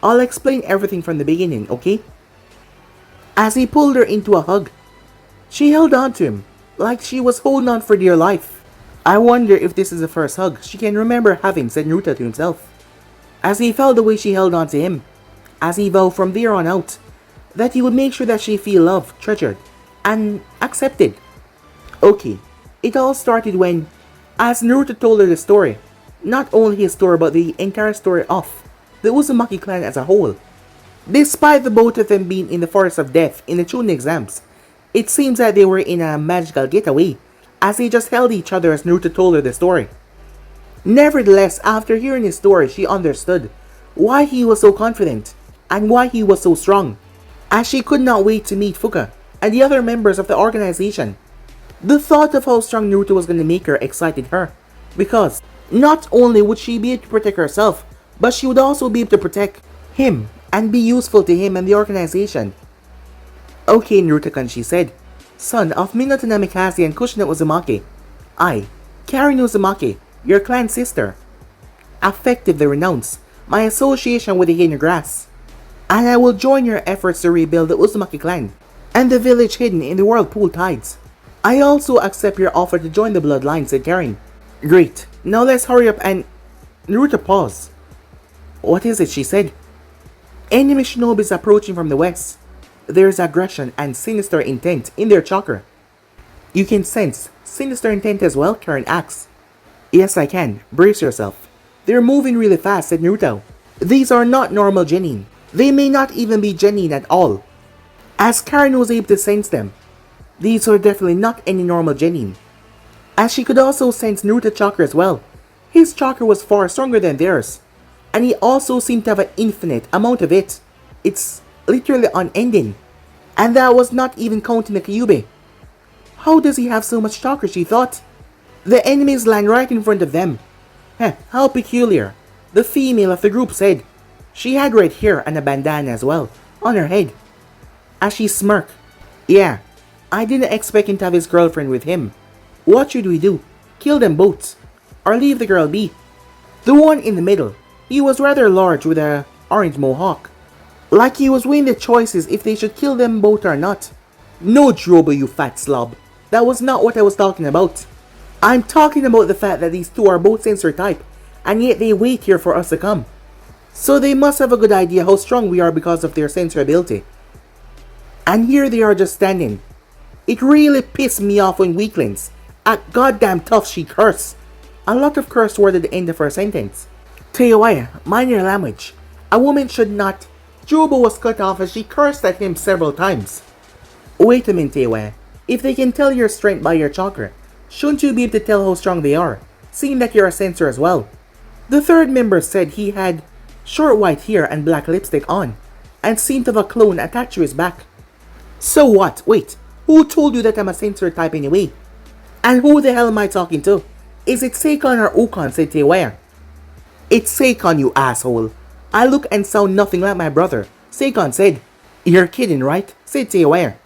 I'll explain everything from the beginning, okay? as he pulled her into a hug. She held on to him, like she was holding on for dear life. I wonder if this is the first hug she can remember having, said Naruto to himself, as he felt the way she held on to him, as he vowed from there on out that he would make sure that she feel loved, treasured, and accepted. Okay, it all started when, as Naruto told her the story, not only his story but the entire story of the Uzumaki clan as a whole. Despite the both of them being in the forest of death in the Chunin exams, it seems that they were in a magical getaway, as they just held each other as Naruto told her the story. Nevertheless, after hearing his story, she understood why he was so confident and why he was so strong, as she could not wait to meet Fuka and the other members of the organization. The thought of how strong Naruto was going to make her excited her, because not only would she be able to protect herself, but she would also be able to protect him and be useful to him and the organization. Okay, Naruto-kun, she said, son of Minato Namikaze and Kushina Uzumaki, I, Karin Uzumaki, your clan sister, effectively renounce my association with the hidden grass, and I will join your efforts to rebuild the Uzumaki clan and the village hidden in the whirlpool tides. I also accept your offer to join the Bloodline, said Karin. Great, now let's hurry up and... Naruto paused. What is it, she said. Enemy shinobis approaching from the west. There is aggression and sinister intent in their chakra. You can sense sinister intent as well, Karin asks. Yes, I can. Brace yourself. They're moving really fast, said Naruto. These are not normal genin. They may not even be genin at all. As Karin was able to sense them, these are definitely not any normal genin. As she could also sense Naruto's chakra as well. His chakra was far stronger than theirs, and he also seemed to have an infinite amount of it. It's literally unending, and that was not even counting the Kyuubi. How does he have so much chakra, she thought. The enemies land right in front of them. How peculiar, the female of the group said. She had red hair and a bandana as well, on her head. As she smirked. Yeah, I didn't expect him to have his girlfriend with him. What should we do? Kill them both, or leave the girl be? The one in the middle, he was rather large with a orange mohawk. Like he was weighing the choices if they should kill them both or not. No, Drobo, you fat slob. That was not what I was talking about. I'm talking about the fact that these two are both sensor type, and yet they wait here for us to come. So they must have a good idea how strong we are because of their sensor ability. And here they are just standing. It really pissed me off when weaklings act goddamn tough, she cursed. A lot of curse word at the end of her sentence. Teiwaya, mind your language. A woman should not... Jobo was cut off as she cursed at him several times. Wait a minute, Teiwaya. If they can tell your strength by your chakra, shouldn't you be able to tell how strong they are, seeing that you're a sensor as well? The third member said he had short white hair and black lipstick on, and seemed to have a clone attached to his back. So what? Wait, who told you that I'm a sensor type anyway? And who the hell am I talking to? Is it Seikon or Ukon, said Teiwaya. It's Seikon, you asshole. I look and sound nothing like my brother, Seikon said. You're kidding, right? Said Teiwaya.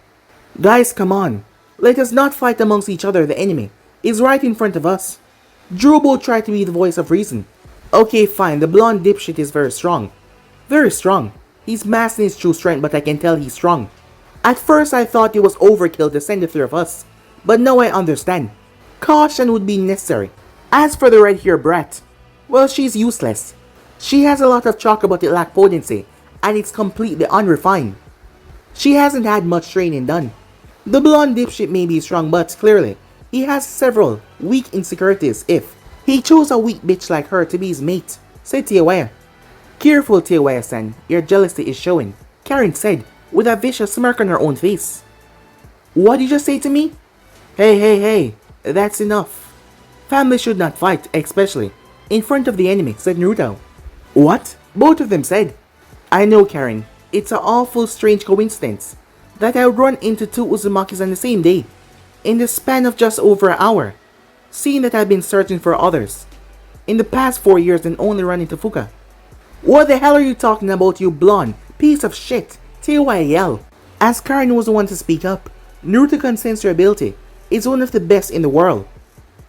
Guys, come on. Let us not fight amongst each other. The enemy is right in front of us. Drobo tried to be the voice of reason. Okay, fine, the blonde dipshit is very strong. Very strong. He's masking his true strength, but I can tell he's strong. At first I thought it was overkill to send the three of us, but now I understand. Caution would be necessary. As for the red-haired brat, well, she's useless. She has a lot of chakra but it lacks potency, and it's completely unrefined. She hasn't had much training done. The blonde dipshit may be strong, but clearly, he has several weak insecurities if he chose a weak bitch like her to be his mate, said Teiwaya. Careful, Teiwaya-san, your jealousy is showing, Karin said, with a vicious smirk on her own face. What did you just say to me? Hey, that's enough. Family should not fight, especially in front of the enemy, said Naruto. What? Both of them said. I know, Karin, it's an awful strange coincidence that I would run into two Uzumakis on the same day, in the span of just over an hour, seeing that I've been searching for others in the past 4 years and only run into Fuka. What the hell are you talking about, you blonde piece of shit? Teiwaya yelled. As Karin was the one to speak up, Naruto-kun's sensor ability is one of the best in the world.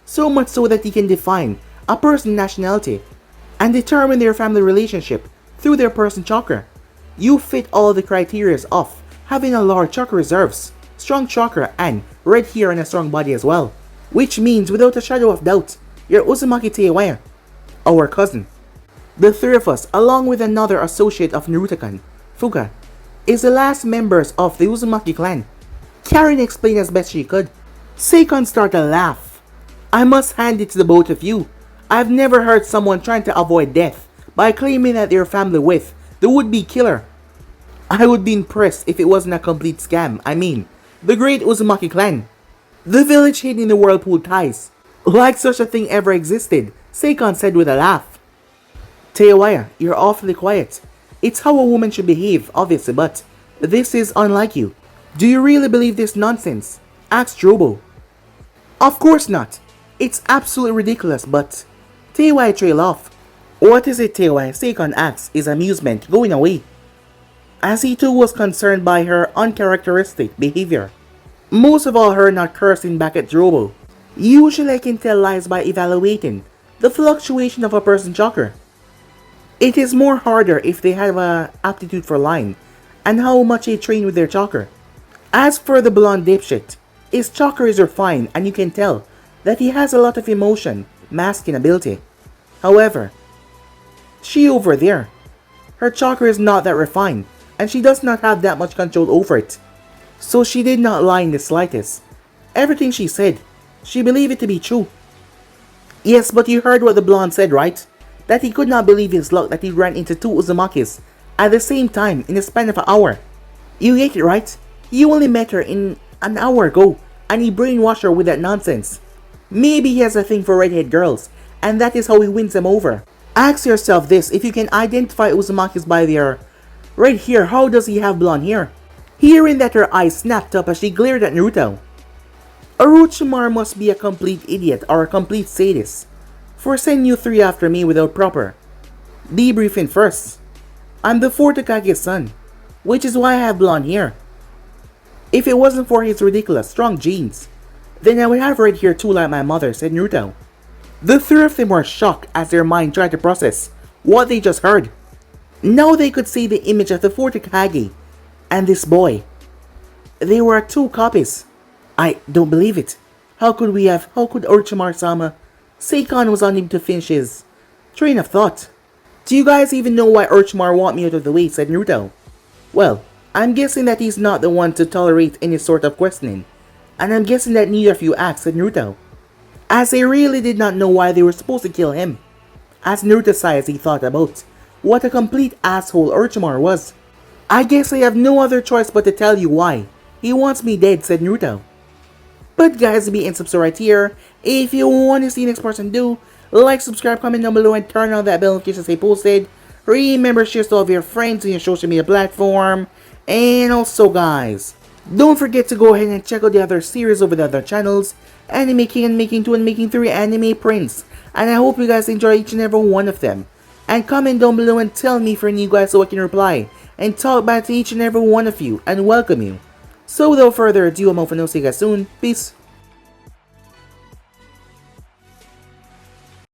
So much so that he can define a person's nationality and determine their family relationship through their person chakra. You fit all the criteria of having a large chakra reserves, strong chakra, and red hair and a strong body as well. Which means, without a shadow of doubt, you're Uzumaki Teiwaya, our cousin. The three of us, along with another associate of Naruto-kun, Fuka, is the last members of the Uzumaki clan. Karin explained as best she could. Seikon started to laugh. I must hand it to the both of you. I've never heard someone trying to avoid death by claiming that they're family with the would-be killer. I would be impressed if it wasn't a complete scam. I mean, the great Uzumaki clan. The village hid in the whirlpool ties. Like such a thing ever existed, Seikon said with a laugh. Teiwaya, you're awfully quiet. It's how a woman should behave, obviously, but this is unlike you. Do you really believe this nonsense? Asked Drobo. Of course not. It's absolutely ridiculous, but Teiwaya trailed off. What is it, Teiwaya? Seikon asked, his amusement going away, as he too was concerned by her uncharacteristic behavior. Most of all her not cursing back at Drobo. Usually I can tell lies by evaluating the fluctuation of a person's chakra. It is more harder if they have a aptitude for lying and how much they train with their chakra. As for the blonde dipshit, his chakra is refined and you can tell that he has a lot of emotion, masking ability. However, she over there, her chakra is not that refined and she does not have that much control over it. So she did not lie in the slightest. Everything she said, she believed it to be true. Yes, but you heard what the blonde said, right? That he could not believe his luck that he ran into two Uzumakis at the same time in the span of an hour. You get it, right? You only met her in an hour ago and he brainwashed her with that nonsense. Maybe he has a thing for redhead girls and that is how he wins them over. Ask yourself this: if you can identify Uzumakis by their red hair, how does he have blonde hair? Hearing that, her eyes snapped up as she glared at Naruto. Orochimaru must be a complete idiot or a complete sadist for sending you three after me without proper debriefing first. I'm the fourth Hokage's son, which is why I have blonde hair. If it wasn't for his ridiculous strong genes, then I would have red hair too like my mother, said Naruto. The three of them were shocked as their mind tried to process what they just heard. Now they could see the image of the fourth Hokage and this boy. They were two copies. I don't believe it. How could Orochimaru-sama? Seikon was unable to finish his train of thought. Do you guys even know why Orochimaru want me out of the way, said Naruto. Well, I'm guessing that he's not the one to tolerate any sort of questioning. And I'm guessing that neither of you asked, said Naruto, as they really did not know why they were supposed to kill him. As Naruto sighed as he thought about what a complete asshole Orochimaru was. I guess I have no other choice but to tell you why. He wants me dead, said Naruto. But guys, be and subscribe right here. If you want to see the next person do, like, subscribe, comment down below, and turn on that bell notification to stay posted. Remember, share to all of your friends on your social media platform. And also guys, don't forget to go ahead and check out the other series over the other channels. Anime King and Making 2 and Making 3 Anime Prince. And I hope you guys enjoy each and every one of them. And comment down below and tell me for new guys so I can reply and talk back to each and every one of you and welcome you. So without further ado, I'm off and I'll see you guys soon. Peace.